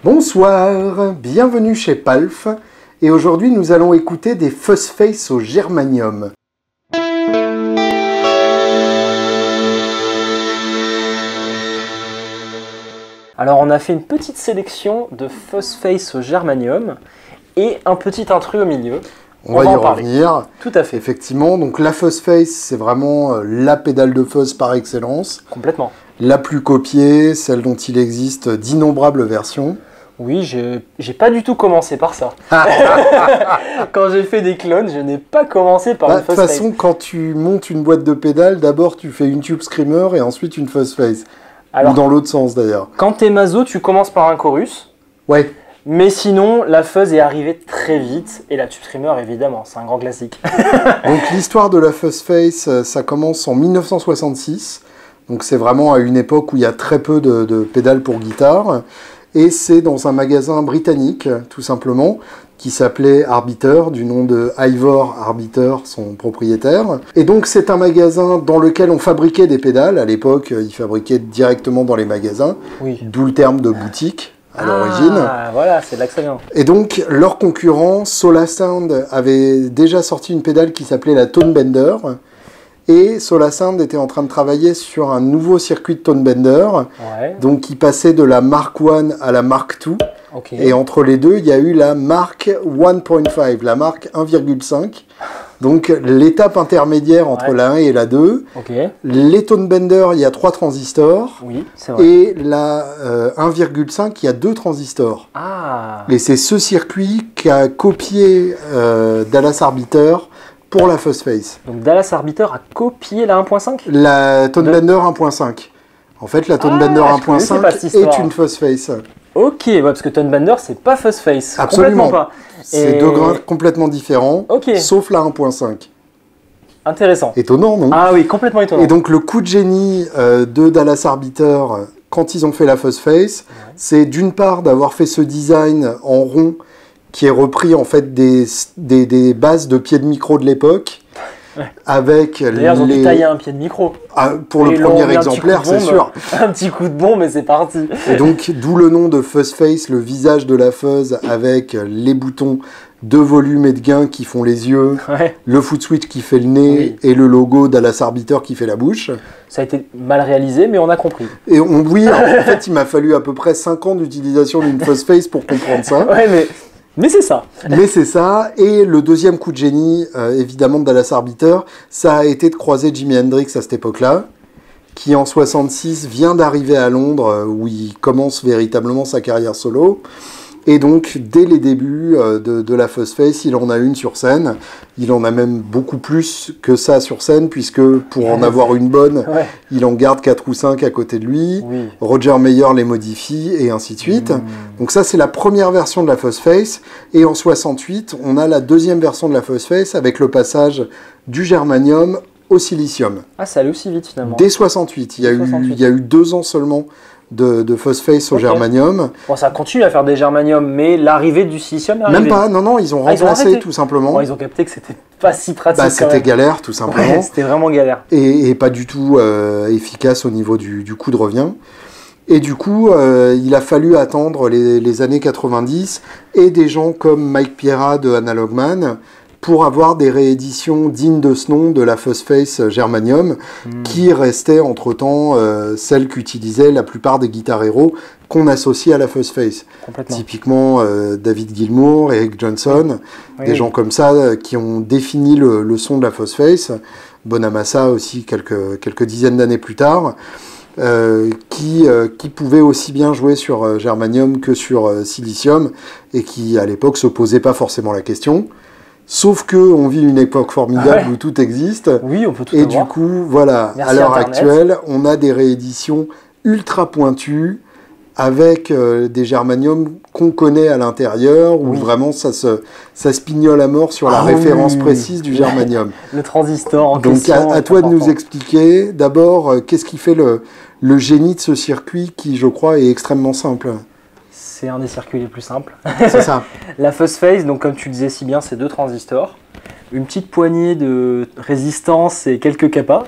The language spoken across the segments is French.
Bonsoir, bienvenue chez Palf, et aujourd'hui nous allons écouter des Fuzzface au germanium. Alors on a fait une petite sélection de Fuzzface au germanium et un petit intrus au milieu. On va y revenir. Tout à fait. Effectivement, donc la Fuzzface, c'est vraiment la pédale de fuzz par excellence. Complètement. La plus copiée, celle dont il existe d'innombrables versions. Oui, j'ai pas du tout commencé par ça. Quand j'ai fait des clones, je n'ai pas commencé par une Fuzzface. De toute façon, quand tu montes une boîte de pédales, d'abord tu fais une Tube Screamer et ensuite une Fuzzface. Ou dans l'autre sens d'ailleurs. Quand t'es maso, tu commences par un chorus. Ouais. Mais sinon, la fuzz est arrivée très vite, et la Tube Screamer, évidemment, c'est un grand classique. Donc l'histoire de la Fuzzface, ça commence en 1966, donc c'est vraiment à une époque où il y a très peu de pédales pour guitare, et c'est dans un magasin britannique, tout simplement, qui s'appelait Arbiter, du nom de Ivor Arbiter, son propriétaire. Et donc c'est un magasin dans lequel on fabriquait des pédales, à l'époque ils fabriquaient directement dans les magasins, oui. D'où le terme de boutique. À l'origine. Ah, voilà, c'est là que ça vient. Et donc, leur concurrent, Solasound, avait déjà sorti une pédale qui s'appelait la Tonebender. Et Solasound était en train de travailler sur un nouveau circuit de Tonebender. Ouais. Donc, qui passait de la Mark I à la Mark II. Okay. Et entre les deux, il y a eu la Mark 1.5, la Mark 1,5. Donc, l'étape intermédiaire entre la 1 et la 2. Okay. Les Tonebender, il y a 3 transistors. Oui, c'est vrai. Et la 1,5, il y a 2 transistors. Ah. Et c'est ce circuit qu'a copié Dallas Arbiter pour la Fuzzface. Donc Dallas Arbiter a copié la 1.5 ? La Tonebender 1.5. En fait, la Tonebender 1.5 est une Fuzzface. Ok, ouais, parce que Tonebender, c'est pas Fuzzface. Absolument pas. C'est deux grains complètement différents, sauf la 1.5. Intéressant. Étonnant, non? Ah oui, complètement étonnant. Et donc, le coup de génie de Dallas Arbiter, quand ils ont fait la Fuzzface, c'est d'une part d'avoir fait ce design en rond qui est repris en fait des bases de pieds de micro de l'époque. Avec d'ailleurs, ils ont taillé un pied de micro. Pour le premier exemplaire, c'est sûr. Un petit coup de bombe et c'est parti. Et donc, d'où le nom de Fuzzface, le visage de la fuzz avec les boutons de volume et de gain qui font les yeux, le foot switch qui fait le nez et le logo Dallas Arbiter qui fait la bouche. Ça a été mal réalisé, mais on a compris. Et oui, en fait, il m'a fallu à peu près 5 ans d'utilisation d'une Fuzzface pour comprendre ça. Ouais, mais c'est ça. Mais c'est ça. Et le deuxième coup de génie, évidemment, de Dallas Arbiter, ça a été de croiser Jimi Hendrix à cette époque-là, qui en 66 vient d'arriver à Londres, où il commence véritablement sa carrière solo. Et donc, dès les débuts de la Fuzzface, il en a une sur scène. Il en a même beaucoup plus que ça sur scène, puisque pour en avoir une bonne, il en garde 4 ou 5 à côté de lui. Oui. Roger Mayer les modifie, et ainsi de suite. Donc ça, c'est la première version de la Fuzzface. Et en 68, on a la deuxième version de la Fuzzface, avec le passage du germanium au silicium. Ah, ça allait aussi vite, finalement. Dès 68. Il y a eu 2 ans seulement de Fuzzface au germanium. Bon, ça continue à faire des germaniums, mais l'arrivée du silicium est arrivée. Même pas, non, ils ont remplacé tout simplement. Bon, ils ont capté que c'était pas si pratique. Bah, c'était galère, tout simplement. C'était vraiment galère. Et pas du tout efficace au niveau du coût de revient. Et du coup, il a fallu attendre les années 90 et des gens comme Mike Pierra de Analog Man pour avoir des rééditions dignes de ce nom de la Fuzzface Germanium, qui restait entre-temps celle qu'utilisaient la plupart des guitares héros qu'on associe à la Fuzzface. Typiquement David Gilmour, Eric Johnson, des gens comme ça qui ont défini le son de la Fuzzface. Bonamassa aussi quelques dizaines d'années plus tard. Qui pouvaient aussi bien jouer sur germanium que sur silicium et qui à l'époque se posaient pas forcément la question. Sauf que on vit une époque formidable où tout existe. Oui, on peut tout et avoir. Du coup, voilà, merci à l'heure Internet. actuelle, on a des rééditions ultra pointues avec des germaniums qu'on connaît à l'intérieur, où vraiment ça se pignole à mort sur la référence précise du germanium. Le transistor en Donc question. à toi de nous expliquer d'abord qu'est-ce qui fait le génie de ce circuit qui, je crois, est extrêmement simple. C'est un des circuits les plus simples. C'est ça. La Fuzzface, donc comme tu le disais si bien, c'est 2 transistors, une petite poignée de résistance et quelques capas.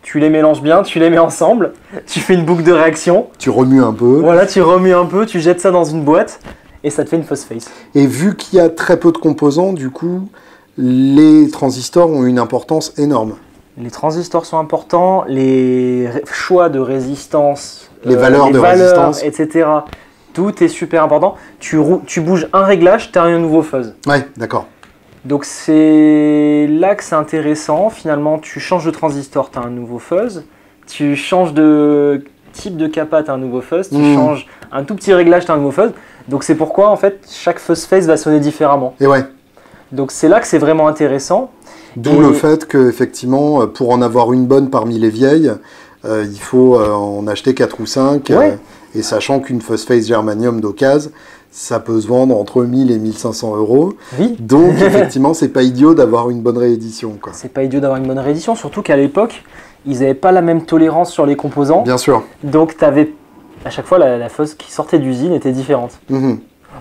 tu les mélanges bien, tu les mets ensemble, tu fais une boucle de réaction. Tu remues un peu. Voilà, tu remues un peu, tu jettes ça dans une boîte et ça te fait une phosphate. Et vu qu'il y a très peu de composants, du coup, les transistors ont une importance énorme. Les transistors sont importants, les choix de résistance, Les valeurs de résistance, etc. Tout est super important. Tu bouges un réglage, tu as un nouveau fuzz. Ouais, d'accord. Donc c'est là que c'est intéressant. Finalement, tu changes de transistor, tu as un nouveau fuzz. Tu changes de type de capa, tu as un nouveau fuzz. Tu changes un tout petit réglage, tu as un nouveau fuzz. Donc c'est pourquoi en fait chaque fuzz phase va sonner différemment. Et ouais. Donc c'est là que c'est vraiment intéressant. D'où le fait qu'effectivement, pour en avoir une bonne parmi les vieilles, il faut en acheter 4 ou 5. Ouais. Et sachant qu'une phosphate germanium d'occasion, ça peut se vendre entre 1000 et 1500 euros. Oui. Donc effectivement, c'est pas idiot d'avoir une bonne réédition, quoi. C'est pas idiot d'avoir une bonne réédition, surtout qu'à l'époque, ils n'avaient pas la même tolérance sur les composants. Bien sûr. Donc tu avais à chaque fois la fuzz qui sortait d'usine était différente. Mhm.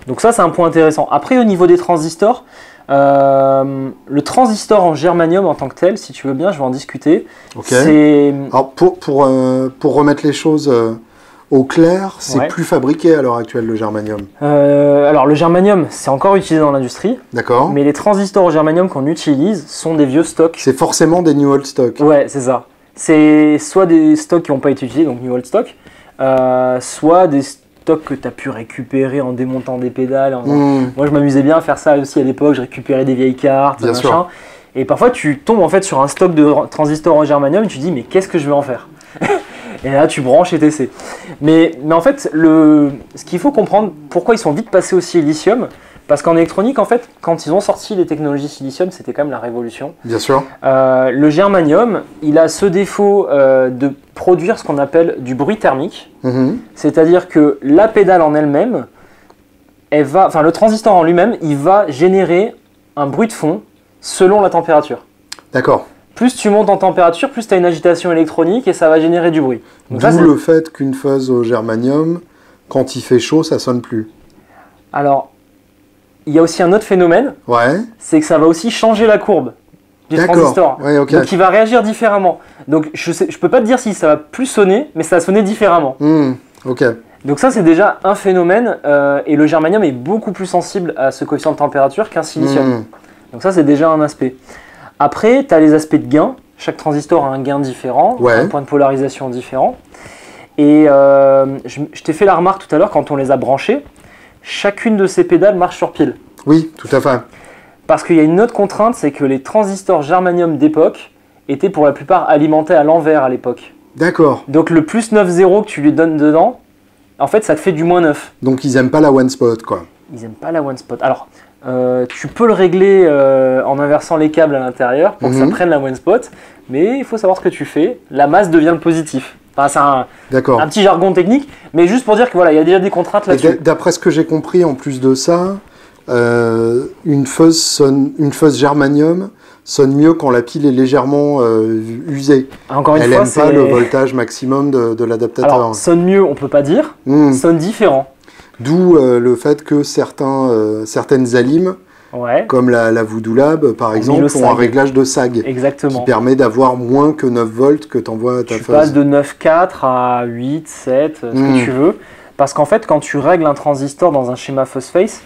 Donc ça c'est un point intéressant. Après au niveau des transistors, le transistor en germanium en tant que tel, si tu veux bien, je vais en discuter. Ok. C'est... Alors pour remettre les choses au clair, c'est Ouais. plus fabriqué à l'heure actuelle le germanium. alors le germanium c'est encore utilisé dans l'industrie, D'accord. mais les transistors au germanium qu'on utilise sont des vieux stocks. C'est forcément des new old stock. Ouais, c'est ça. C'est soit des stocks qui n'ont pas été utilisés, donc new old stock, soit des stocks que tu as pu récupérer en démontant des pédales. Moi, je m'amusais bien à faire ça aussi à l'époque. Je récupérais des vieilles cartes, Bien machin. sûr. Et parfois, tu tombes en fait sur un stock de transistors en germanium et tu te dis, mais qu'est-ce que je vais en faire? Et là, tu branches et t'essaies. Mais en fait, ce qu'il faut comprendre, pourquoi ils sont vite passés au silicium, parce qu'en électronique, en fait, quand ils ont sorti les technologies silicium, c'était quand même la révolution. Bien sûr. Le germanium, il a ce défaut de produire ce qu'on appelle du bruit thermique. Mhm. C'est-à-dire que la pédale en elle-même, le transistor en lui-même, il va générer un bruit de fond selon la température. D'accord. Plus tu montes en température, plus tu as une agitation électronique et ça va générer du bruit. Donc ça, D'où le fait qu'une fuzz au germanium, quand il fait chaud, ça sonne plus. Alors, il y a aussi un autre phénomène, Ouais. c'est que ça va aussi changer la courbe du D'accord. transistor. Ouais, ok. Donc il va réagir différemment. Donc je peux pas te dire si ça va plus sonner, mais ça va sonner différemment. Ok. Donc ça c'est déjà un phénomène et le germanium est beaucoup plus sensible à ce coefficient de température qu'un silicium. Donc ça c'est déjà un aspect. Après tu as les aspects de gain. Chaque transistor a un gain différent, Ouais. un point de polarisation différent. Et je t'ai fait la remarque tout à l'heure quand on les a branchés, chacune de ces pédales marche sur pile. Oui, tout à fait. Parce qu'il y a une autre contrainte, c'est que les transistors germanium d'époque étaient pour la plupart alimentés à l'envers à l'époque. D'accord. Donc le plus 9,0 que tu lui donnes dedans, en fait ça te fait du moins 9. Donc ils aiment pas la one spot, quoi. Ils n'aiment pas la one spot. Alors tu peux le régler en inversant les câbles à l'intérieur pour que ça prenne la one spot, mais il faut savoir ce que tu fais. La masse devient le positif. Enfin, c'est D'accord. un petit jargon technique, mais juste pour dire que voilà, il y a déjà des contraintes Et là-dessus. d'après ce que j'ai compris, en plus de ça, une fuzz germanium sonne mieux quand la pile est légèrement usée. Encore une Elle fois, n'aime pas le voltage maximum de l'adaptateur. Alors, sonne mieux, on peut pas dire. Sonne différent. D'où le fait que certaines alimes, Ouais. comme la Voodoo Lab par mis exemple, le ont un sag. réglage de sag Exactement. qui permet d'avoir moins que 9 volts que tu envoies à ta Tu passes fuzz. de 9,4 à 8, 7, ce que tu veux. Parce qu'en fait, quand tu règles un transistor dans un schéma phosphate,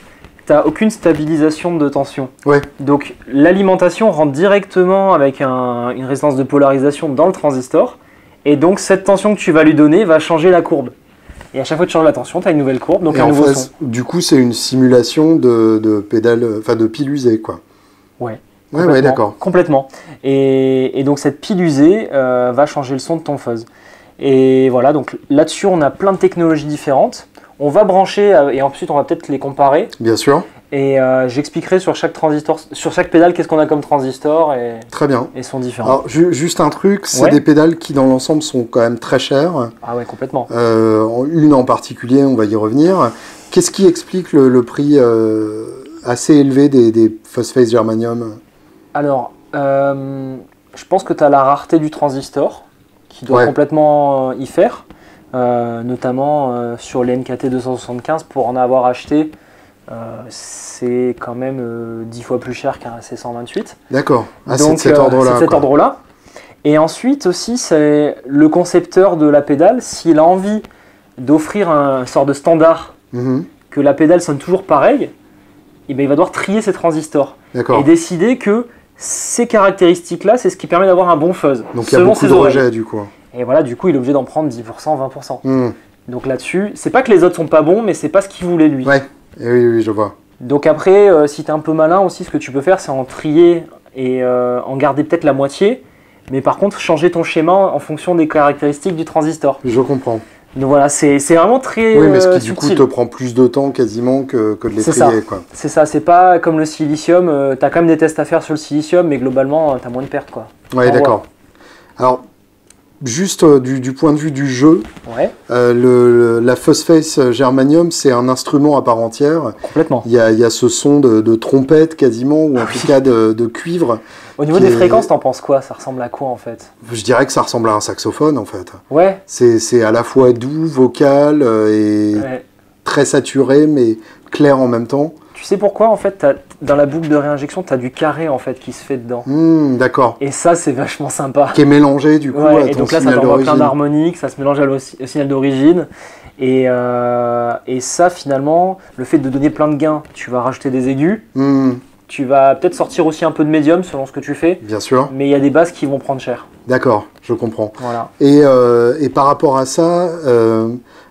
tu n'as aucune stabilisation de tension. Ouais. Donc l'alimentation rentre directement avec une résistance de polarisation dans le transistor. Et donc cette tension que tu vas lui donner va changer la courbe. Et à chaque fois que tu changes la tension, tu as une nouvelle courbe, donc Et un en nouveau fait, son. du coup, c'est une simulation de pédale, enfin de pile usée, quoi. Ouais. Ouais, d'accord. Complètement. Et donc cette pile usée va changer le son de ton fuzz. Et voilà, donc là-dessus, on a plein de technologies différentes. On va brancher et ensuite on va peut-être les comparer. Bien sûr. Et j'expliquerai sur chaque transistor, sur chaque pédale, qu'est-ce qu'on a comme transistor Très bien. et sont différents. Alors, juste un truc, c'est Ouais. des pédales qui dans l'ensemble sont quand même très chères. Ah ouais, complètement. Une en particulier, on va y revenir. Qu'est-ce qui explique le prix assez élevé des phosphate germanium? Alors, je pense que tu as la rareté du transistor qui doit Ouais. complètement y faire, notamment sur les NKT 275 pour en avoir acheté. C'est quand même 10 fois plus cher qu'un C128. D'accord. Ah, c'est Donc, de cet ordre-là. c'est de cet quoi. ordre-là. Et ensuite aussi, c'est le concepteur de la pédale, s'il a envie d'offrir un sort de standard, que la pédale sonne toujours pareil, et ben il va devoir trier ses transistors. Et décider que ces caractéristiques-là, c'est ce qui permet d'avoir un bon fuzz. Donc il y a beaucoup de rejets du coup. Et voilà, du coup, il est obligé d'en prendre 10%, 20%. Donc là-dessus, c'est pas que les autres sont pas bons, mais c'est pas ce qu'il voulait lui. Ouais, oui, je vois. Donc après, si tu es un peu malin aussi, ce que tu peux faire, c'est en trier et en garder peut-être la moitié, mais par contre, changer ton schéma en fonction des caractéristiques du transistor. Je comprends. Donc voilà, c'est vraiment très oui, mais ce qui du coup te prend plus de temps quasiment que de les trier. C'est ça, c'est pas comme le silicium, tu as quand même des tests à faire sur le silicium, mais globalement, tu as moins de pertes. Ouais, d'accord. Alors, juste du point de vue du jeu, la Fuzzface Germanium, c'est un instrument à part entière. Complètement. Il y a ce son de trompette quasiment, ou en tout cas de cuivre. Au niveau des fréquences, t'en penses quoi? Ça ressemble à quoi en fait? Je dirais que ça ressemble à un saxophone en fait. Ouais. C'est à la fois doux, vocal et très saturé, mais clair en même temps. Tu sais pourquoi en fait dans la boucle de réinjection, tu as du carré en fait qui se fait dedans. D'accord. Et ça, c'est vachement sympa. Qui est mélangé du coup à et ton donc là, ça t'envoie plein d'harmoniques, ça se mélange au signal d'origine. Et ça, finalement, le fait de donner plein de gains, tu vas rajouter des aigus. Tu vas peut-être sortir aussi un peu de médium selon ce que tu fais. Bien sûr. Mais il y a des basses qui vont prendre cher. D'accord, je comprends. Voilà. Et par rapport à ça,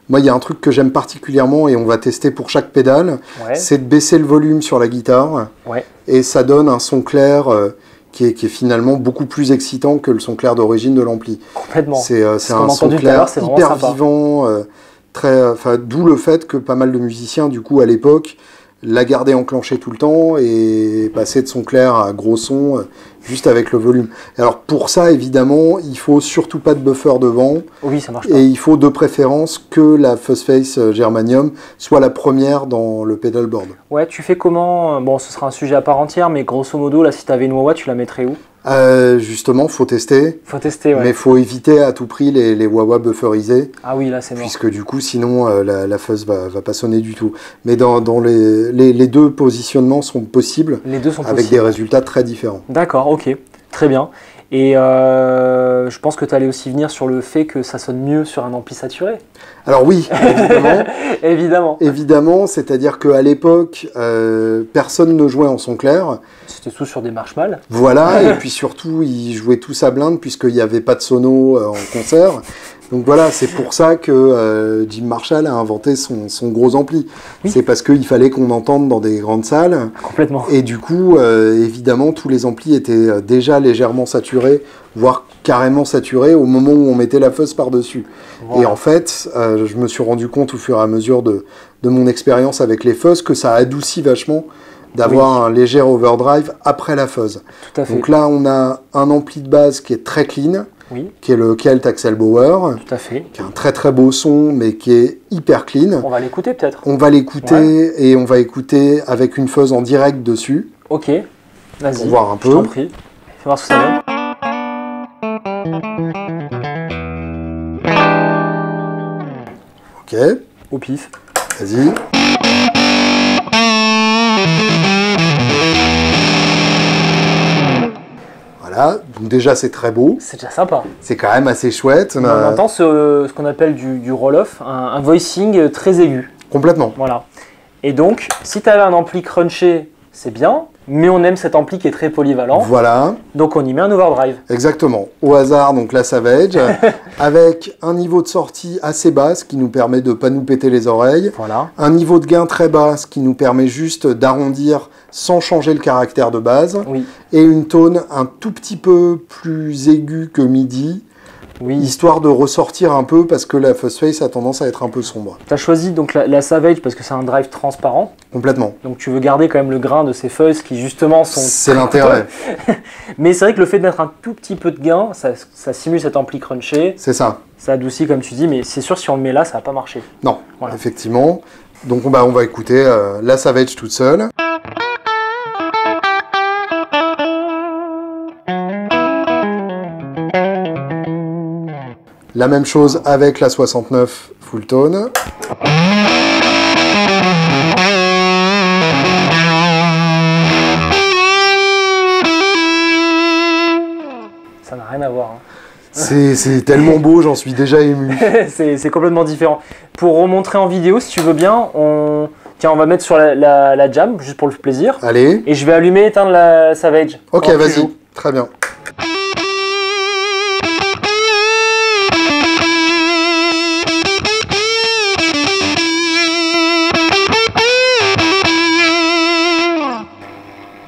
moi, il y a un truc que j'aime particulièrement et on va tester pour chaque pédale, c'est de baisser le volume sur la guitare. Et ça donne un son clair qui est finalement beaucoup plus excitant que le son clair d'origine de l'ampli. Complètement. C'est un son clair hyper vivant, d'où le fait que pas mal de musiciens, du coup, à l'époque, la garder enclenchée tout le temps et passer de son clair à gros son juste avec le volume. Alors pour ça, évidemment, il faut surtout pas de buffer devant. Oui, ça marche pas. Et il faut de préférence que la Fuzzface Germanium soit la première dans le pedalboard. Ouais, tu fais comment? Bon, ce sera un sujet à part entière, mais grosso modo, là, si tu avais une wah-wah, tu la mettrais où? Justement, faut tester. Faut tester, Mais faut éviter à tout prix les wah-wah bufferisés. Ah oui, là c'est mort. Puisque du coup, sinon, la fuzz va pas sonner du tout. Mais dans les deux positionnements sont possibles. Les deux sont avec des résultats très différents. D'accord, ok. Très bien. Et je pense que tu allais aussi venir sur le fait que ça sonne mieux sur un ampli saturé. Alors oui, évidemment. Évidemment, c'est-à-dire qu'à l'époque, personne ne jouait en son clair. C'était tous sur des Marshall. Voilà, et puis surtout, ils jouaient tous à blinde puisqu'il n'y avait pas de sono en concert. Donc voilà, c'est pour ça que Jim Marshall a inventé son gros ampli. Oui. C'est parce qu'il fallait qu'on entende dans des grandes salles. Complètement. Et du coup, évidemment, tous les amplis étaient déjà légèrement saturés, voire carrément saturés au moment où on mettait la fuzz par-dessus. Voilà. Et en fait, je me suis rendu compte au fur et à mesure de mon expérience avec les fuzz que ça adoucit vachement d'avoir un léger overdrive après la fuzz. Tout à fait. Donc là, on a un ampli de base qui est très clean. Oui. Qui est le Kelt Axel Bauer, tout à fait. Qui a un très très beau son, mais qui est hyper clean. On va l'écouter peut-être. On va l'écouter et on va écouter avec une fuzz en direct dessus. Ok, vas-y. Pour voir un peu. Je t'en prie. Fais voir ce que ça donne. Ok. Au pif. Vas-y. Voilà, donc déjà c'est très beau. C'est déjà sympa. C'est quand même assez chouette. On entend ce qu'on appelle du roll-off, un voicing très aigu. Complètement. Voilà. Et donc, si tu as un ampli crunché, c'est bien, mais on aime cet ampli qui est très polyvalent. Voilà. Donc on y met un overdrive. Exactement. Au hasard, donc la Savage, avec un niveau de sortie assez bas, ce qui nous permet de ne pas nous péter les oreilles. Voilà. Un niveau de gain très bas, ce qui nous permet juste d'arrondir sans changer le caractère de base. Oui. Et une tone un tout petit peu plus aiguë que midi. Oui. Histoire de ressortir un peu parce que la Fuzzface a tendance à être un peu sombre. Tu as choisi donc la Savage parce que c'est un drive transparent. Complètement. Donc tu veux garder quand même le grain de ces fuzz qui justement sont... C'est l'intérêt. Mais c'est vrai que le fait de mettre un tout petit peu de gain, ça simule cet ampli crunché. C'est ça. Ça adoucit comme tu dis, mais c'est sûr si on le met là, ça va pas marcher. Non, voilà. Effectivement. Donc on va écouter la Savage toute seule. La même chose avec la 69 full tone. Ça n'a rien à voir. Hein. C'est tellement beau, j'en suis déjà ému. C'est complètement différent. Pour remontrer en vidéo, si tu veux bien, tiens, on va mettre sur la jam, juste pour le plaisir. Allez. Et je vais allumer et éteindre la Savage. Ok, vas-y. Très bien.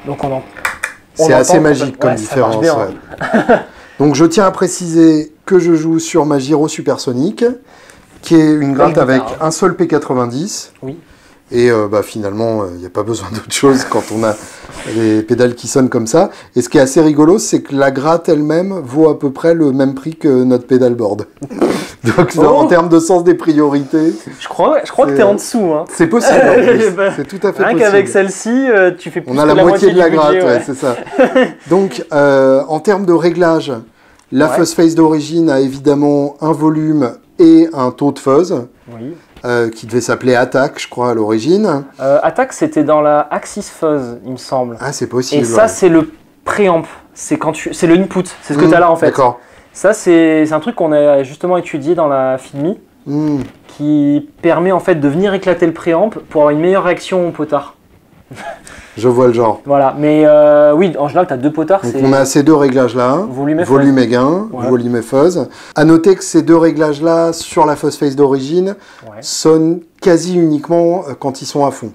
Donc c'est assez magique comme différence. Bien, ouais. Donc je tiens à préciser que je joue sur ma Gyro Supersonic, qui est une gratte avec un seul P90. Oui. Et finalement, il n'y a pas besoin d'autre chose quand on a les pédales qui sonnent comme ça. Et ce qui est assez rigolo, c'est que la gratte elle-même vaut à peu près le même prix que notre pédalboard. Donc en termes de sens des priorités... Je crois que tu es en dessous. Hein. C'est possible, c'est tout à fait rien possible. qu'avec celle-ci, tu fais plus on a que la moitié de la gratte, budget, ouais, c'est ça. Donc en termes de réglage, la Fuzz Face d'origine a évidemment un volume et un taux de fuzz. Oui. Qui devait s'appeler Attack, je crois, à l'origine. Attack, c'était dans la Axis Fuzz, il me semble. Ah, c'est possible. Et ça, c'est le préamp. C'est le input. C'est ce que tu as là, en fait. D'accord. Ça, c'est un truc qu'on a justement étudié dans la FIDMI, qui permet en fait de venir éclater le préamp pour avoir une meilleure réaction au potard. Je vois le genre. Voilà, mais oui, en général, tu as deux potards. Donc on a ces deux réglages-là, volume et gain, voilà. Volume et fuzz. À noter que ces deux réglages-là, sur la Fuzz Face d'origine, sonnent quasi uniquement quand ils sont à fond.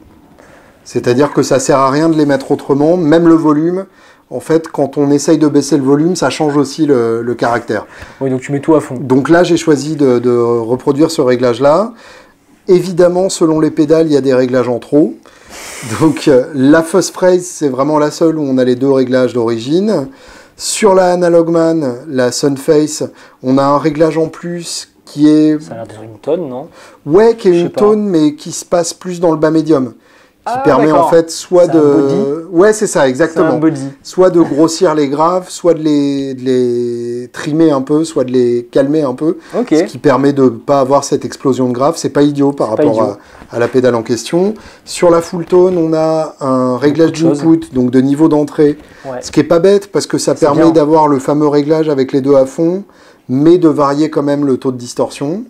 C'est-à-dire que ça sert à rien de les mettre autrement, même le volume. En fait, quand on essaye de baisser le volume, ça change aussi le caractère. Oui, donc tu mets tout à fond. Donc là, j'ai choisi de reproduire ce réglage-là. Évidemment, selon les pédales, il y a des réglages en trop. Donc la Fuzz Face, c'est vraiment la seule où on a les deux réglages d'origine. Sur la Analogman, la Sunface, on a un réglage en plus qui est... Ça a l'air d'être une tonne, non? Ouais, qui est une tonne, mais qui se passe plus dans le bas médium. Qui permet en fait soit de... Ouais, c'est ça, exactement. Soit de grossir les graves, soit de les trimer un peu, soit de les calmer un peu. Ce qui permet de ne pas avoir cette explosion de graves. C'est pas idiot par rapport à la pédale en question. Sur la full tone, on a un réglage d'input, donc de niveau d'entrée. Ce qui est pas bête parce que ça permet d'avoir le fameux réglage avec les deux à fond, mais de varier quand même le taux de distorsion.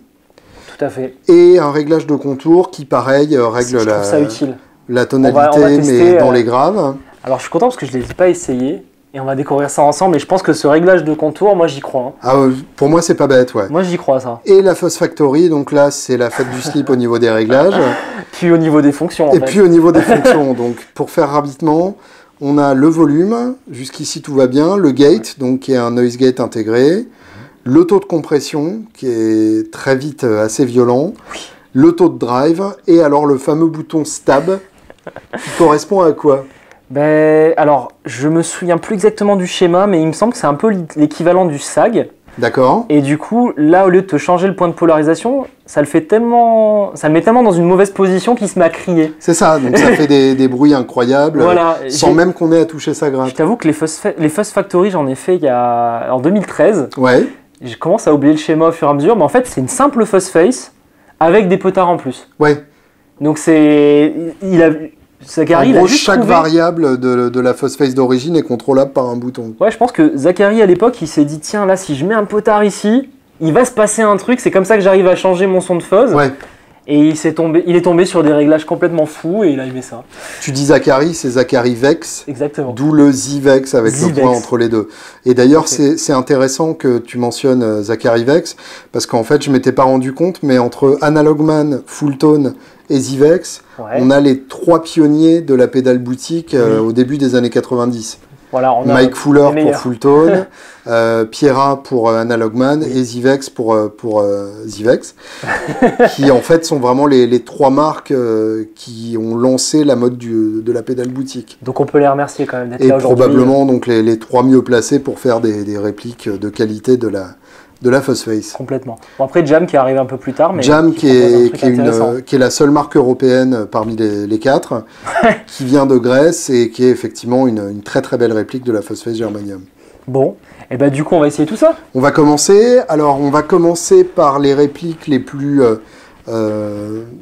Tout à fait. Et un réglage de contour qui, pareil, règle Je trouve ça utile. La tonalité, tester, mais dans les graves. Alors je suis content parce que je ne les ai pas essayés et on va découvrir ça ensemble. Et je pense que ce réglage de contour, moi j'y crois. Hein. Ah, pour moi c'est pas bête, ouais. Moi j'y crois ça. Et la Fuzz Factory, donc là c'est la fête du slip au niveau des réglages. Puis au niveau des fonctions. Puis au niveau des fonctions. Donc pour faire rapidement, on a le volume, jusqu'ici tout va bien, le gate, donc qui est un noise gate intégré, le taux de compression qui est très vite assez violent, le taux de drive et alors le fameux bouton stab. Qui correspond à quoi? Alors, je me souviens plus exactement du schéma, mais il me semble que c'est un peu l'équivalent du sag. D'accord. Et du coup, là, au lieu de te changer le point de polarisation, ça le met tellement dans une mauvaise position qu'il se met à crier. C'est ça, donc ça fait des bruits incroyables, sans même qu'on ait à toucher sa gratte. Je t'avoue que les Fuzz Factory, j'en ai fait en 2013. Ouais. Je commence à oublier le schéma au fur et à mesure, mais en fait, c'est une simple Fuzz Face avec des potards en plus. Ouais. Donc Zachary, en gros, chaque variable de la Fuzz Face d'origine est contrôlable par un bouton. Ouais, je pense que Zachary, à l'époque, il s'est dit, tiens, là, si je mets un potard ici, il va se passer un truc, c'est comme ça que j'arrive à changer mon son de fuzz. Ouais. Et il est tombé sur des réglages complètement fous et il a aimé ça. Tu dis Zachary, c'est Zachary Vex. Exactement. D'où le Z-Vex avec le point entre les deux. Et d'ailleurs, c'est intéressant que tu mentionnes Zachary Vex, parce qu'en fait, je ne m'étais pas rendu compte, mais entre Analogman, Full Tone et Z-Vex, on a les trois pionniers de la pédale boutique au début des années 90. Voilà, Mike Fuller pour Full Tone, Pierra pour Analogman et Z-Vex pour Z-Vex, qui en fait sont vraiment les trois marques qui ont lancé la mode de la pédale boutique. Donc on peut les remercier quand même d'être là aujourd'hui. Et probablement donc les trois mieux placés pour faire des répliques de qualité de la Fuzz Face. Complètement. Bon, après Jam qui arrive un peu plus tard. Mais Jam qui est la seule marque européenne parmi les quatre, qui vient de Grèce et qui est effectivement une très très belle réplique de la Fuzz Face Germanium. Bon, et du coup on va essayer tout ça. On va commencer par les répliques les plus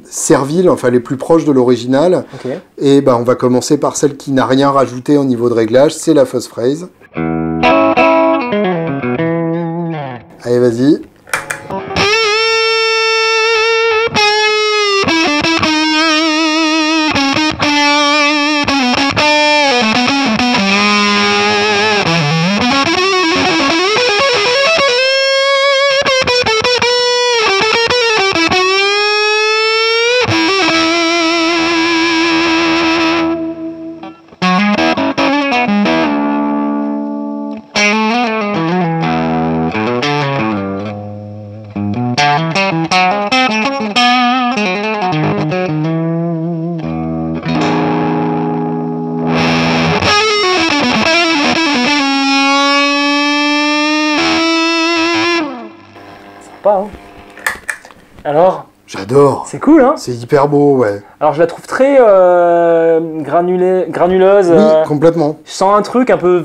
serviles, enfin les plus proches de l'original. Okay. Et on va commencer par celle qui n'a rien rajouté au niveau de réglage, c'est la Fuzz Phrase. Allez, vas-y. Hein. Alors, j'adore. C'est cool, hein? C'est hyper beau, ouais. Alors, je la trouve très granuleuse. Oui, complètement. Je sens un truc un peu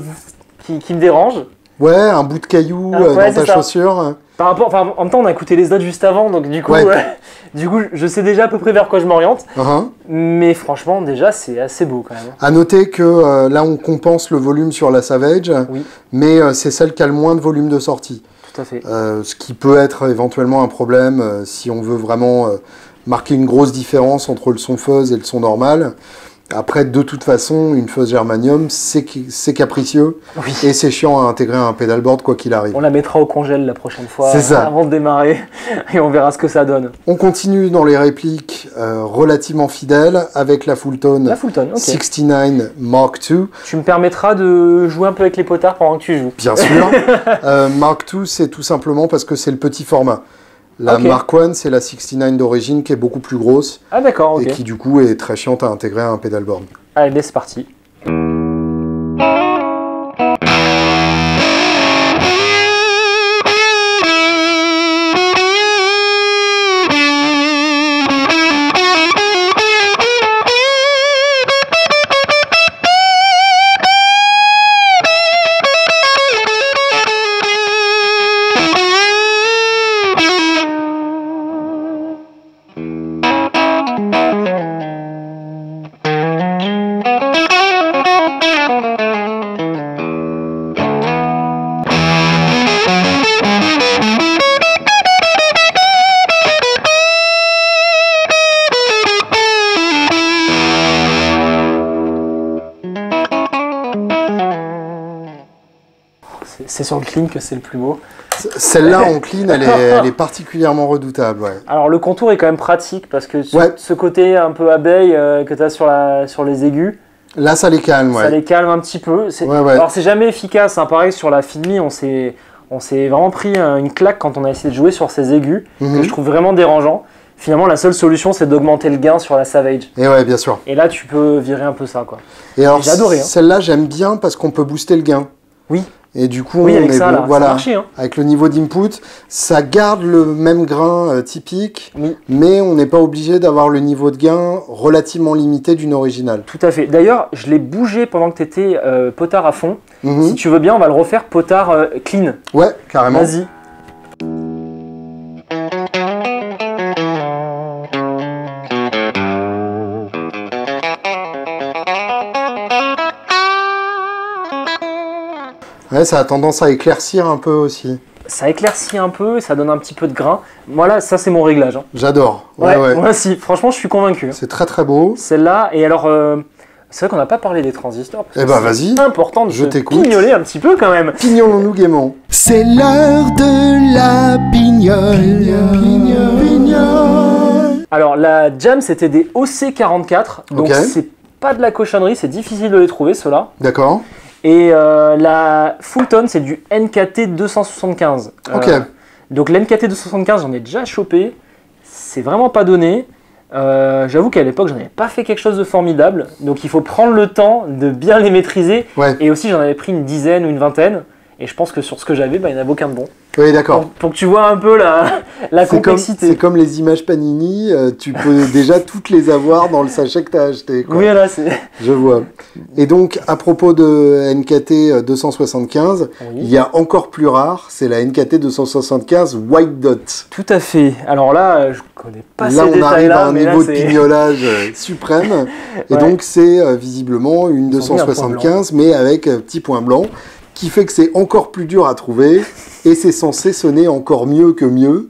qui me dérange. Ouais, un bout de caillou dans ta chaussure. Par rapport, enfin, en même temps, on a écouté les notes juste avant, donc du coup, du coup, je sais déjà à peu près vers quoi je m'oriente. Mais franchement, déjà, c'est assez beau quand même. À noter que là, on compense le volume sur la Savage, mais c'est celle qui a le moins de volume de sortie. Tout à fait. Ce qui peut être éventuellement un problème si on veut vraiment marquer une grosse différence entre le son fuzz et le son normal. Après, de toute façon, une fuzz germanium, c'est capricieux et c'est chiant à intégrer à un pedalboard quoi qu'il arrive. On la mettra au congèle la prochaine fois ça. Avant de démarrer et on verra ce que ça donne. On continue dans les répliques relativement fidèles avec la Fulton, 69 Mark II. Tu me permettras de jouer un peu avec les potards pendant que tu joues. Bien sûr. Mark II, c'est tout simplement parce que c'est le petit format. La Mark I, c'est la 69 d'origine qui est beaucoup plus grosse. Ah d'accord, et qui du coup est très chiante à intégrer à un pedalboard. Allez, c'est parti. C'est sur le clean que c'est le plus beau. Celle-là en clean, elle est particulièrement redoutable. Ouais. Alors le contour est quand même pratique parce que ce côté un peu abeille que tu as sur les aigus. Là, ça les calme. Ça les calme un petit peu. Alors c'est jamais efficace. Hein. Pareil sur la Findme, on s'est vraiment pris une claque quand on a essayé de jouer sur ces aigus que je trouve vraiment dérangeant. Finalement, la seule solution, c'est d'augmenter le gain sur la Savage. Et ouais, bien sûr. Et là, tu peux virer un peu ça, quoi. Et alors, j'ai adoré. Celle-là, j'aime bien parce qu'on peut booster le gain. Oui. Et du coup, avec le niveau d'input, ça garde le même grain typique, mais on n'est pas obligé d'avoir le niveau de gain relativement limité d'une originale. Tout à fait. D'ailleurs, je l'ai bougé pendant que tu étais potard à fond. Si tu veux bien, on va le refaire potard clean. Ouais, carrément. Vas-y. Ouais, ça a tendance à éclaircir un peu aussi. Ça éclaircit un peu, ça donne un petit peu de grain. Moi là, ça c'est mon réglage. Hein. J'adore. Moi si, franchement je suis convaincu. C'est très très beau. Celle-là, et alors, c'est vrai qu'on n'a pas parlé des transistors. Eh ben vas-y, c'est important de je t'écoute. Pignoler un petit peu quand même. Pignolons-nous gaiement. C'est l'heure de la pignole. Alors la Jam c'était des OC44, donc c'est pas de la cochonnerie, c'est difficile de les trouver ceux-là. D'accord. Et la Fulton, c'est du NKT 275. Donc l'NKT 275, j'en ai déjà chopé. C'est vraiment pas donné. J'avoue qu'à l'époque, j'en avais pas fait quelque chose de formidable. Donc il faut prendre le temps de bien les maîtriser. Et aussi, j'en avais pris une dizaine ou une vingtaine. Et je pense que sur ce que j'avais, il n'y en avait aucun de bon. Oui, d'accord. Pour que tu vois un peu la complexité. C'est comme les images Panini, tu peux déjà toutes les avoir dans le sachet que tu as acheté. Quoi. Oui, là, c'est... Je vois. Et donc, à propos de NKT 275, il y a encore plus rare, c'est la NKT 275 White Dot. Tout à fait. Alors là, je connais pas ces détails-là. Là, on arrive à un niveau de pignolage suprême. Et donc, c'est visiblement une 275, mais avec petit point blanc, qui fait que c'est encore plus dur à trouver, et c'est censé sonner encore mieux que mieux.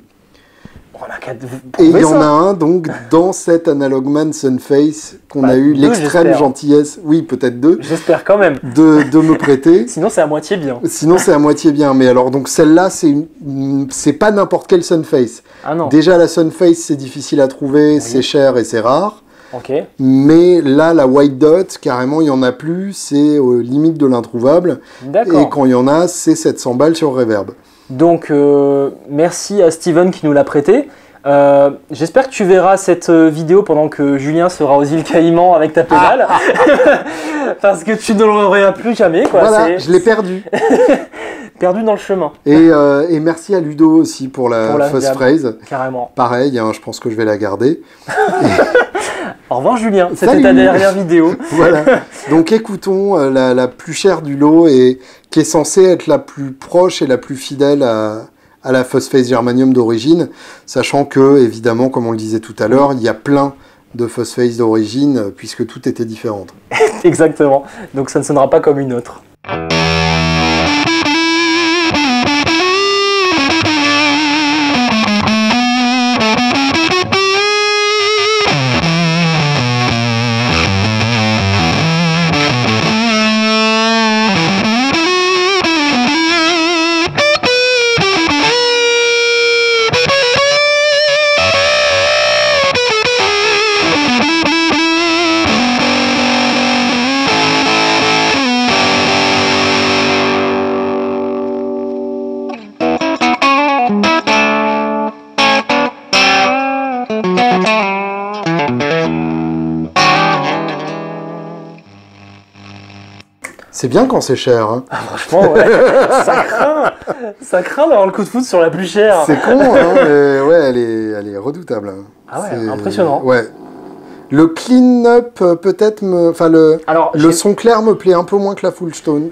On a qu'à Et il prouver y en ça. a un, donc, dans cet Analogman Sunface qu'on Bah, a eu deux, l'extrême j'espère. gentillesse, oui, peut-être 2, J'espère quand même. de me prêter. Sinon, c'est à moitié bien. Sinon, c'est à moitié bien. Mais alors, donc, celle-là, c'est pas n'importe quel Sunface. Ah non. Déjà, la Sunface, c'est difficile à trouver, c'est cher et c'est rare. Ok. Mais là, la White Dot, carrément, il n'y en a plus. C'est aux limites de l'introuvable. Et D'accord. quand il y en a, c'est 700 balles sur Reverb. Donc, merci à Steven qui nous l'a prêté. J'espère que tu verras cette vidéo pendant que Julien sera aux îles Caïmans avec ta pédale. Parce que tu ne le reverras plus jamais. Quoi. Voilà, C'est je l'ai perdu. perdu dans le chemin, Et merci à Ludo aussi pour la First gamme. Phrase. carrément. Pareil, hein, je pense que je vais la garder. Au revoir Julien, c'était Salut. ta dernière vidéo. Voilà. Donc écoutons la plus chère du lot et qui est censée être la plus proche et la plus fidèle à la Phosphase Germanium d'origine, sachant que, évidemment, comme on le disait tout à l'heure, il y a plein de Phosphase d'origine puisque tout était différent. Exactement, donc ça ne sonnera pas comme une autre. C'est bien quand c'est cher. Hein. Franchement, ouais, ça craint d'avoir le coup de foudre sur la plus chère. C'est con, hein, mais ouais, elle est redoutable. Hein. Ah ouais, C'est- impressionnant. Ouais. Le clean-up, peut-être, enfin, Alors, le son clair me plaît un peu moins que la full stone.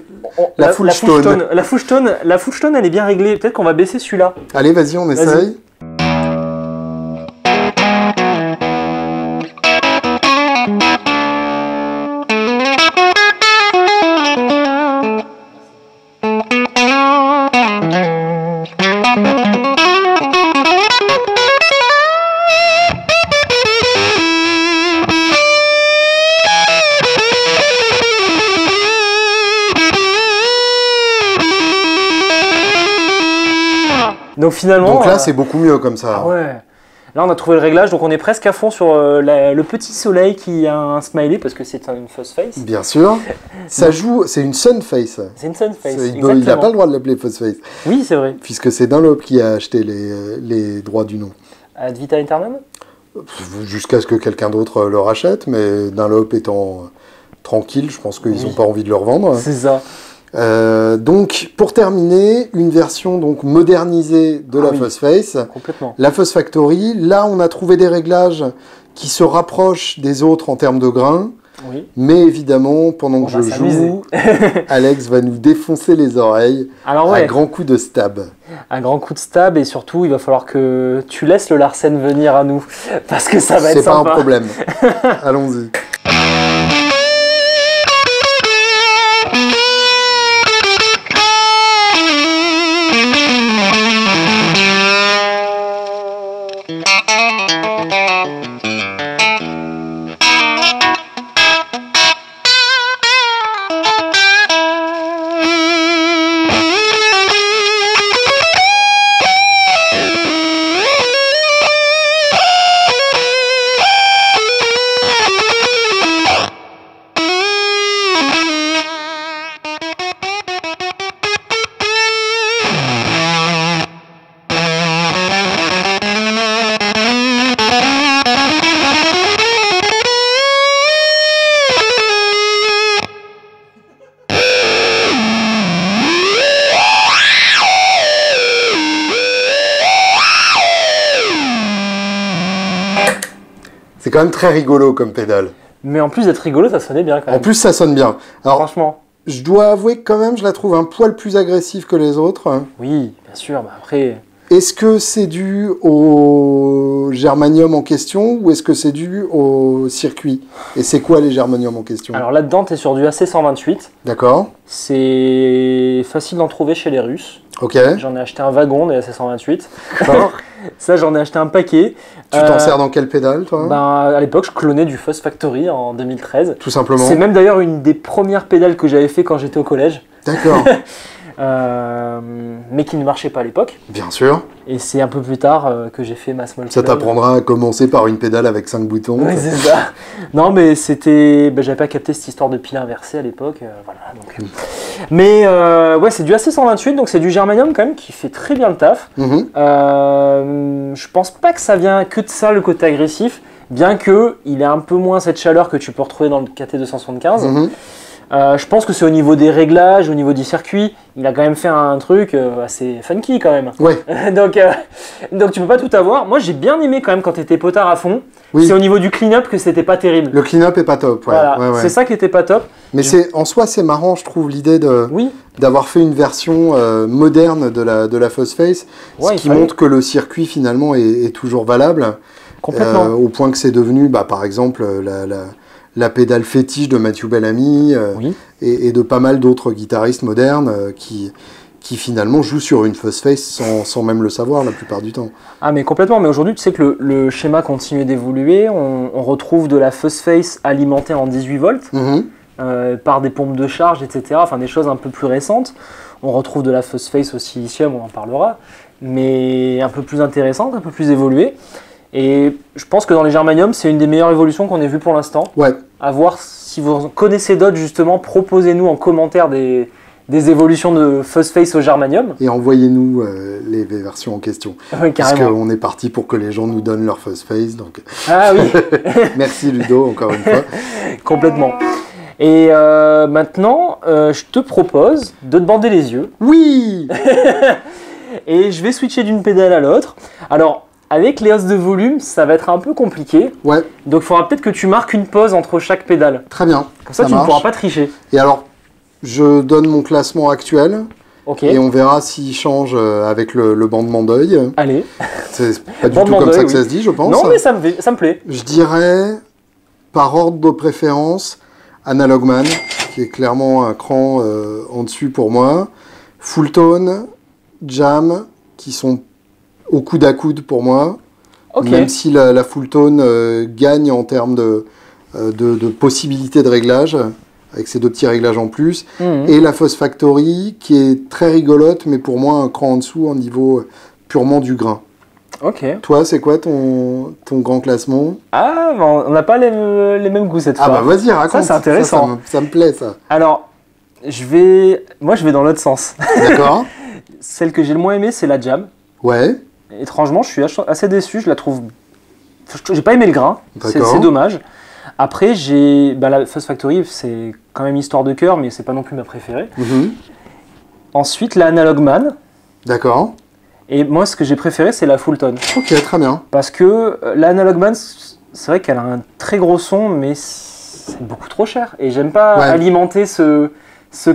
La full stone. La full stone, elle est bien réglée. Peut-être qu'on va baisser celui-là. Allez, vas-y, on essaye. Donc finalement. Donc là, c'est beaucoup mieux comme ça. Ah ouais. Là, on a trouvé le réglage, donc on est presque à fond sur le petit soleil qui a un smiley parce que c'est une Phosphase. Bien sûr. Ça joue, c'est une Sunface. C'est une Sunface. Il n'a pas le droit de l'appeler Phosphase, Oui, c'est vrai. puisque c'est Dunlop qui a acheté les droits du nom. Ad vitam aeternam. Jusqu'à ce que quelqu'un d'autre le rachète, mais Dunlop étant tranquille, je pense qu'ils n'ont pas envie de le revendre. C'est ça. Donc, pour terminer, une version donc modernisée de la oui. Phosphase. Complètement. La Phos Factory, là on a trouvé des réglages qui se rapprochent des autres en termes de grains, Oui. mais évidemment pendant On que va je s'amuser. joue, Alex va nous défoncer les oreilles Alors à ouais, grands coups de stab. un grand coup de stab et surtout, il va falloir que tu laisses le Larsen venir à nous parce que ça va être C'est pas sympa. un problème. Allons-y. C'est quand même très rigolo comme pédale. Mais en plus d'être rigolo, ça sonnait bien quand En même. plus, ça sonne bien. Alors, Franchement. je dois avouer que quand même, je la trouve un poil plus agressive que les autres. Oui, bien sûr. Bah après, Est-ce que c'est dû au germanium en question ou est-ce que c'est dû au circuit? Et c'est quoi les germaniums en question? Alors là-dedans, tu es sur du AC128. D'accord. C'est facile d'en trouver chez les Russes. Ok. J'en ai acheté un wagon des AC128. D'accord. Ça, j'en ai acheté un paquet. Tu t'en sers dans quelle pédale, toi? À l'époque, je clonais du Fuzz Factory en 2013. Tout simplement. C'est même d'ailleurs une des premières pédales que j'avais fait quand j'étais au collège. D'accord. Mais qui ne marchait pas à l'époque. Bien sûr. Et c'est un peu plus tard que j'ai fait ma small Ça clone. t'apprendra à commencer par une pédale avec 5 boutons. Oui, c'est ça. Non, mais c'était... j'avais pas capté cette histoire de pile inversée à l'époque. Voilà, donc... Mais ouais, c'est du AC128, donc c'est du germanium quand même qui fait très bien le taf. Je pense pas que ça vient que de ça, le côté agressif, bien que il ait un peu moins cette chaleur que tu peux retrouver dans le KT275. Je pense que c'est au niveau des réglages, au niveau du circuit, il a quand même fait un truc assez funky quand même. Ouais. donc tu peux pas tout avoir. Moi j'ai bien aimé quand même quand t'étais potard à fond. Oui. C'est au niveau du clean-up que c'était pas terrible. Le clean-up est pas top. Ouais. Voilà, Ouais. c'est ça qui était pas top. Mais en soi, c'est marrant, je trouve, l'idée Oui. d'avoir fait une version moderne de la Fuzzface, Ouais, ce qui montre que le circuit finalement est toujours valable. Complètement. Au point que c'est devenu, par exemple, la pédale fétiche de Matthew Bellamy Oui. et de pas mal d'autres guitaristes modernes qui finalement jouent sur une Fuzzface sans même le savoir la plupart du temps. Ah mais complètement, mais aujourd'hui tu sais que le schéma continue d'évoluer, on retrouve de la Fuzzface alimentée en 18 volts par des pompes de charge, etc. Enfin des choses un peu plus récentes. On retrouve de la Fuzzface au silicium, on en parlera, mais un peu plus intéressante, un peu plus évoluée. Et je pense que dans les germaniums, c'est une des meilleures évolutions qu'on ait vues pour l'instant. Ouais. À voir si vous connaissez d'autres justement, proposez-nous en commentaire des évolutions de Fuzzface au germanium. Et envoyez-nous les versions en question. Oui, Parce carrément. qu'on est parti pour que les gens nous donnent leur Fuzzface. Donc... Ah oui. Merci Ludo, encore une fois. Complètement. Et maintenant, je te propose de te bander les yeux. Oui. Et je vais switcher d'une pédale à l'autre. Alors, avec les hausses de volume, ça va être un peu compliqué. Ouais, Donc, il faudra peut-être que tu marques une pause entre chaque pédale. très bien. Comme ça, tu ne marche. pourras pas tricher. Et alors, je donne mon classement actuel Ok. et on verra s'il change avec le bandement d'œil. Allez. C'est pas du tout Bandement comme ça d'œil, que oui. ça se dit, je pense. Non, mais ça me plaît. Je dirais, par ordre de préférence, Analog Man, qui est clairement un cran en dessus pour moi. Full Tone, Jam, qui sont au coude à coude pour moi. Ok. Même si la Full Tone gagne en termes de possibilités de réglage, avec ces deux petits réglages en plus. Et la Fuzz Factory, qui est très rigolote, mais pour moi un cran en dessous au niveau purement du grain. Ok. Toi, c'est quoi ton grand classement? Ah, on n'a pas les mêmes goûts cette fois. Ah bah vas-y, raconte. Ça, c'est intéressant. Ça me plaît, ça. Alors, moi, je vais dans l'autre sens. D'accord. Celle que j'ai le moins aimée, c'est la Jam. Ouais. Étrangement, je suis assez déçu. Je la trouve. J'ai pas aimé le grain. D'accord. C'est dommage. Après, la Fuzz Factory, c'est quand même histoire de cœur, mais c'est pas non plus ma préférée. Ensuite, la Analog Man. D'accord. Et moi, ce que j'ai préféré, c'est la Full Tone. Ok, très bien. Parce que la Analog Man, c'est vrai qu'elle a un très gros son, mais c'est beaucoup trop cher. Et j'aime pas alimenter ce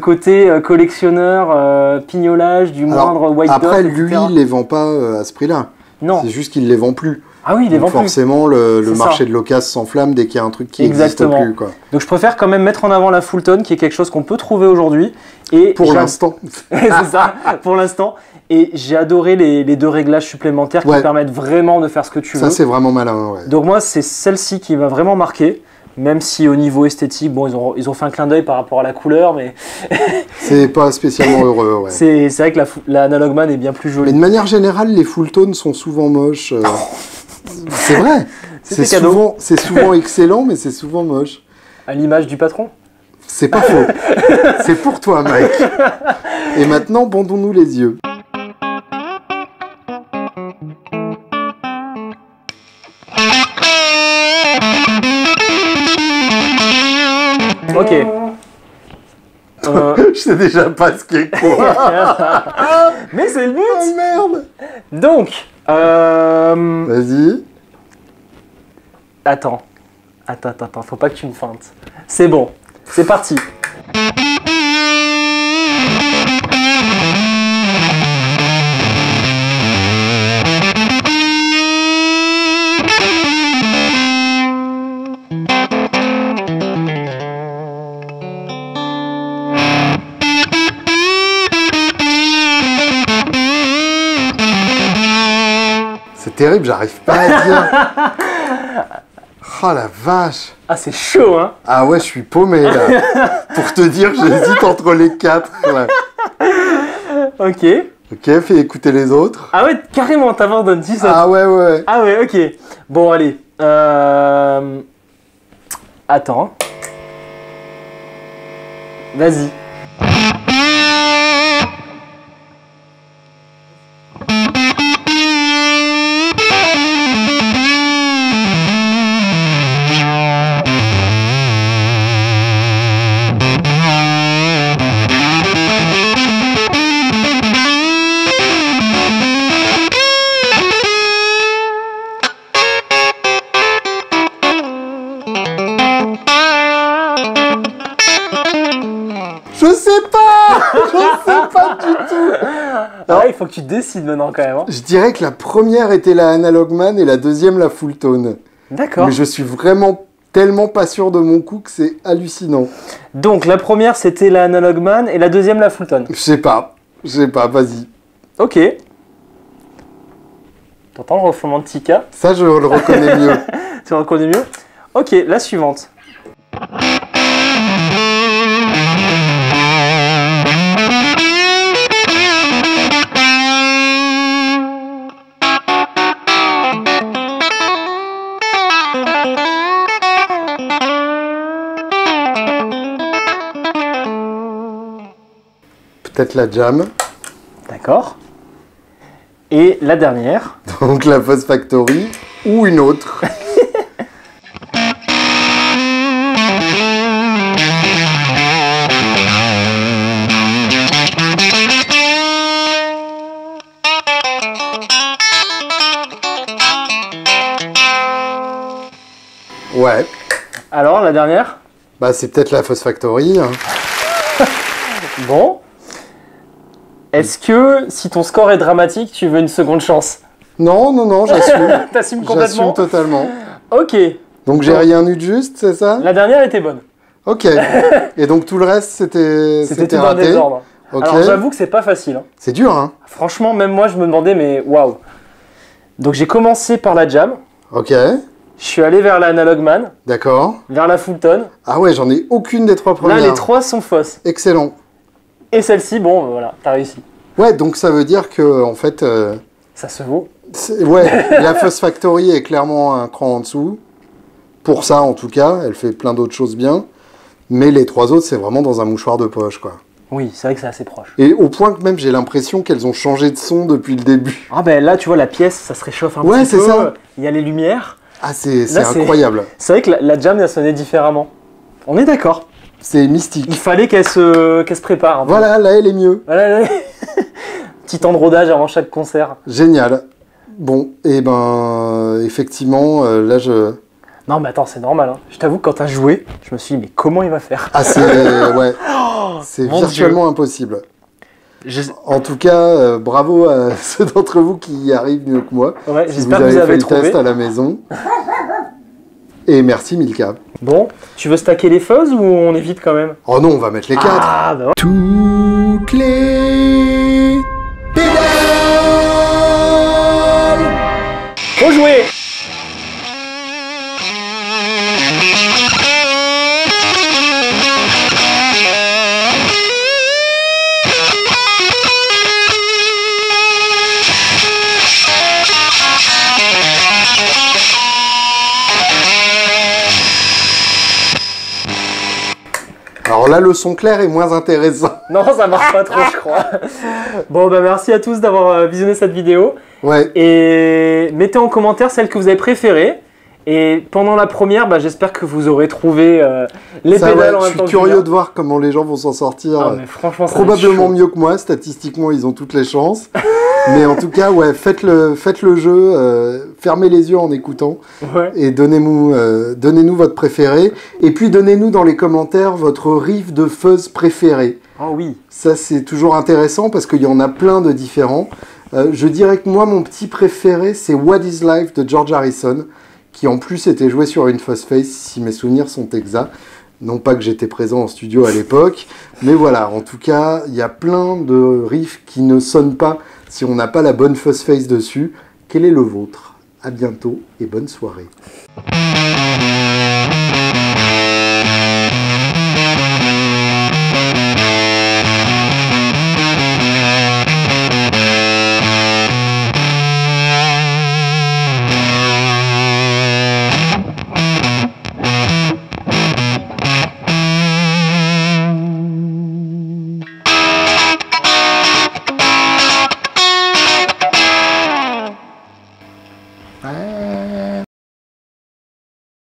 côté collectionneur, pignolage, du moindre white dot, après, etc. lui, il les vend pas à ce prix-là. Non. C'est juste qu'il les vend plus. Ah oui, il les vend Donc plus. forcément, le C'est marché ça. de l'occasion s'enflamme dès qu'il y a un truc qui n'existe Exactement. plus. Quoi. Donc je préfère quand même mettre en avant la Full Tone, qui est quelque chose qu'on peut trouver aujourd'hui. Et Pour l'instant. c'est ça, pour l'instant. Et j'ai adoré les deux réglages supplémentaires qui permettent vraiment de faire ce que tu veux. Ça, c'est vraiment malin. Ouais. Donc moi, c'est celle-ci qui m'a vraiment marqué. Même si au niveau esthétique, bon, ils ont fait un clin d'œil par rapport à la couleur, mais C'est pas spécialement heureux. Ouais. c'est vrai que la Analog Man est bien plus Mais jolie. de manière générale, les full tones sont souvent moches. C'est vrai. C'est cadeau. C'est souvent excellent, mais c'est souvent moche. À l'image du patron. C'est pas faux. C'est pour toi, Mike. Et maintenant, bandons-nous les yeux. Ok. Je sais déjà pas ce qui est quoi. Mais c'est le but. Oh merde. Donc, Vas-y. Attends, faut pas que tu me feintes. C'est bon, c'est parti. terrible, j'arrive pas à dire. Oh la vache. Ah, c'est chaud, hein. Ah ouais, je suis paumé là. Pour te dire, j'hésite entre les 4. Là. Ok. Ok, fais écouter les autres. Ah ouais, carrément, t'abandonnes, si ça. Ah ouais. Ah ouais, ok. Bon, allez. Attends. Vas-y. Je sais pas du tout. Ah ouais, il faut que tu décides maintenant quand même. Hein. Je dirais que la première était la Analog Man et la deuxième la Full Tone. D'accord. Mais je suis vraiment tellement pas sûr de mon coup que c'est hallucinant. Donc la première c'était la Analog Man et la deuxième la Full Tone. Je sais pas, vas-y. Ok. T'entends le refoulement de Tika? Ça, je le reconnais mieux. Tu le reconnais mieux? Ok, la suivante. Peut-être la Jam. D'accord. Et la dernière. Donc la Fuzz Factory ou une autre. Ouais. Alors, la dernière? Bah c'est peut-être la Fuzz Factory. Hein. Bon. Est-ce que, si ton score est dramatique, tu veux une seconde chance? Non, j'assume. T'assumes complètement? J'assume totalement. Ok. Donc j'ai rien eu de juste, c'est ça? La dernière était bonne. Ok. Et donc tout le reste, c'était C'était tout dans le raté. désordre. Ok. Alors j'avoue que c'est pas facile. Hein. C'est dur, hein? Franchement, même moi, je me demandais, mais waouh. Donc j'ai commencé par la Jam. Ok. Je suis allé vers la Analog Man, D'accord. vers la Full Tone. Ah ouais, j'en ai aucune des trois premières. Là, les trois sont fausses. Excellent. Et celle-ci, bon, voilà, t'as réussi. Ouais, donc ça veut dire que, en fait... Ça se vaut. Ouais, la Fuzz Factory est clairement un cran en dessous. Pour ça, en tout cas, elle fait plein d'autres choses bien. Mais les trois autres, c'est vraiment dans un mouchoir de poche, quoi. Oui, c'est vrai que c'est assez proche. Et au point que même j'ai l'impression qu'elles ont changé de son depuis le début. Ah ben là, tu vois, la pièce, ça se réchauffe un Ouais, petit peu. c'est ça. Il y a les lumières. Ah, c'est Là, c'est- incroyable. C'est vrai que la Jam, elle sonnait différemment. On est d'accord. C'est mystique. Il fallait qu'elle se prépare. un peu. Voilà, là, elle est mieux. Voilà, là. Petit temps de rodage avant chaque concert. Génial. Bon, et ben, effectivement, là, je... Non, mais attends, c'est normal. Hein. Je t'avoue que quand t'as joué, je me suis dit, mais comment il va faire? Ah, c'est... Ouais. C'est mon virtuellement impossible. Je- En tout cas, bravo à ceux d'entre vous qui y arrivent mieux que moi. Ouais, Si j'espère vous que vous avez avez fait le trouvé. test à la maison. Et merci Milka. Bon, tu veux stacker les fuzz ou on évite quand même? Oh non, on va mettre les 4. Ah, bah ouais. Toutes les pédales. Faut jouer! Alors là, le son clair est moins intéressant. Non, ça marche pas trop, je crois. Bon, bah merci à tous d'avoir visionné cette vidéo. Ouais. Et mettez en commentaire celle que vous avez préférée. Et pendant la première, bah, j'espère que vous aurez trouvé les Ça, pédales ouais, en je même suis temps que curieux Julien. de voir comment les gens vont s'en sortir. Ah, mais franchement, ça va être Probablement chaud. mieux que moi. Statistiquement, ils ont toutes les chances. Mais en tout cas, ouais, faites le jeu. Fermez les yeux en écoutant. Ouais. Et donnez-nous votre préféré. Et puis, donnez-nous dans les commentaires votre riff de fuzz préféré. Oh oui. Ça, c'est toujours intéressant parce qu'il y en a plein de différents. Je dirais que moi, mon petit préféré, c'est What is Life de George Harrison, qui en plus était joué sur une Fuzz Face, si mes souvenirs sont exacts. Non pas que j'étais présent en studio à l'époque, mais voilà, en tout cas, il y a plein de riffs qui ne sonnent pas si on n'a pas la bonne Fuzz Face dessus. Quel est le vôtre? À bientôt et bonne soirée.